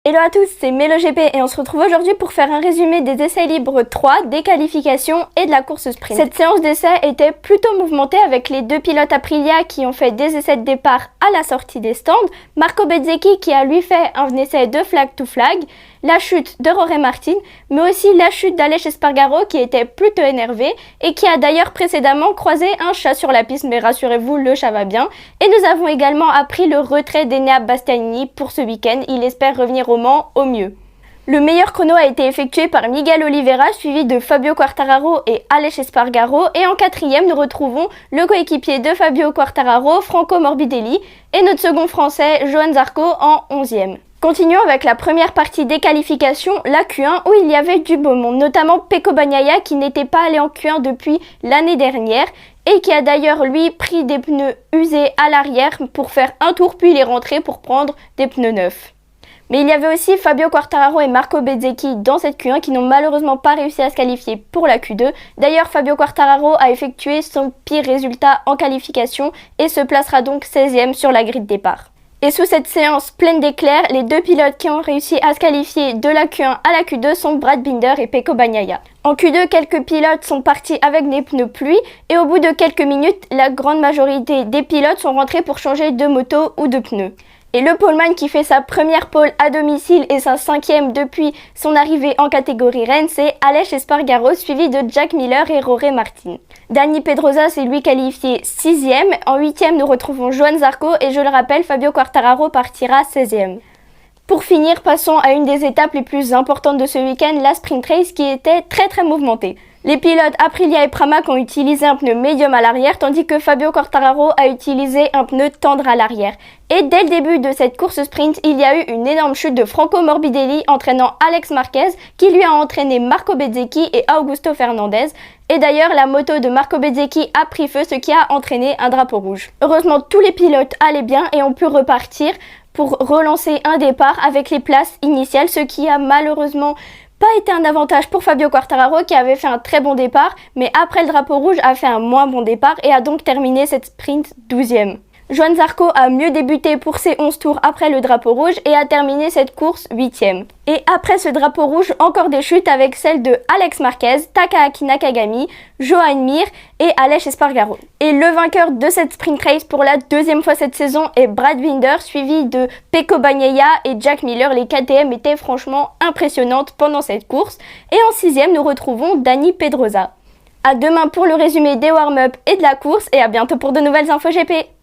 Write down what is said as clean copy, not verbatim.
Hello à tous, c'est MeloGP et on se retrouve aujourd'hui pour faire un résumé des essais libres 3, des qualifications et de la course sprint. Cette séance d'essais était plutôt mouvementée avec les deux pilotes Aprilia qui ont fait des essais de départ à la sortie des stands, Marco Bezzecchi qui a lui fait un essai de flag to flag, la chute de Jorge Martin, mais aussi la chute d'Aleix Espargaro qui était plutôt énervé et qui a d'ailleurs précédemment croisé un chat sur la piste, mais rassurez-vous, le chat va bien. Et nous avons également appris le retrait d'Enea Bastianini pour ce week-end, il espère revenir au Mans au mieux. Le meilleur chrono a été effectué par Miguel Oliveira, suivi de Fabio Quartararo et Aleix Espargaro. Et en quatrième, nous retrouvons le coéquipier de Fabio Quartararo, Franco Morbidelli, et notre second français, Johann Zarco, en 11e. Continuons avec la première partie des qualifications, la Q1, où il y avait du beau monde, notamment Pecco Bagnaia qui n'était pas allé en Q1 depuis l'année dernière et qui a d'ailleurs lui pris des pneus usés à l'arrière pour faire un tour puis il est rentré pour prendre des pneus neufs. Mais il y avait aussi Fabio Quartararo et Marco Bezzecchi dans cette Q1 qui n'ont malheureusement pas réussi à se qualifier pour la Q2. D'ailleurs, Fabio Quartararo a effectué son pire résultat en qualification et se placera donc 16e sur la grille de départ. Et sous cette séance pleine d'éclairs, les deux pilotes qui ont réussi à se qualifier de la Q1 à la Q2 sont Brad Binder et Pecco Bagnaia. En Q2, quelques pilotes sont partis avec des pneus pluie et au bout de quelques minutes, la grande majorité des pilotes sont rentrés pour changer de moto ou de pneus. Et le poleman qui fait sa première pole à domicile et sa 5e depuis son arrivée en catégorie reine, c'est Aleix Espargaro, suivi de Jack Miller et Jorge Martin. Dani Pedrosa s'est lui qualifié 6e. En 8e, nous retrouvons Johann Zarco et je le rappelle, Fabio Quartararo partira 16e. Pour finir, passons à une des étapes les plus importantes de ce week-end, la sprint race qui était très mouvementée. Les pilotes Aprilia et Pramac ont utilisé un pneu médium à l'arrière, tandis que Fabio Quartararo a utilisé un pneu tendre à l'arrière. Et dès le début de cette course sprint, il y a eu une énorme chute de Franco Morbidelli entraînant Alex Marquez, qui lui a entraîné Marco Bezzecchi et Augusto Fernandez. Et d'ailleurs, la moto de Marco Bezzecchi a pris feu, ce qui a entraîné un drapeau rouge. Heureusement, tous les pilotes allaient bien et ont pu repartir pour relancer un départ avec les places initiales, ce qui a malheureusement pas été un avantage pour Fabio Quartararo qui avait fait un très bon départ, mais après le drapeau rouge a fait un moins bon départ et a donc terminé cette sprint 12e. Johann Zarco a mieux débuté pour ses 11 tours après le drapeau rouge et a terminé cette course 8e. Et après ce drapeau rouge, encore des chutes avec celles de Alex Marquez, Takaaki Nakagami, Joan Mir et Aleix Espargaro. Et le vainqueur de cette sprint race pour la deuxième fois cette saison est Brad Binder, suivi de Pecco Bagnaia et Jack Miller. Les KTM étaient franchement impressionnantes pendant cette course. Et en 6e, nous retrouvons Dani Pedrosa. À demain pour le résumé des warm-up et de la course et à bientôt pour de nouvelles infos GP.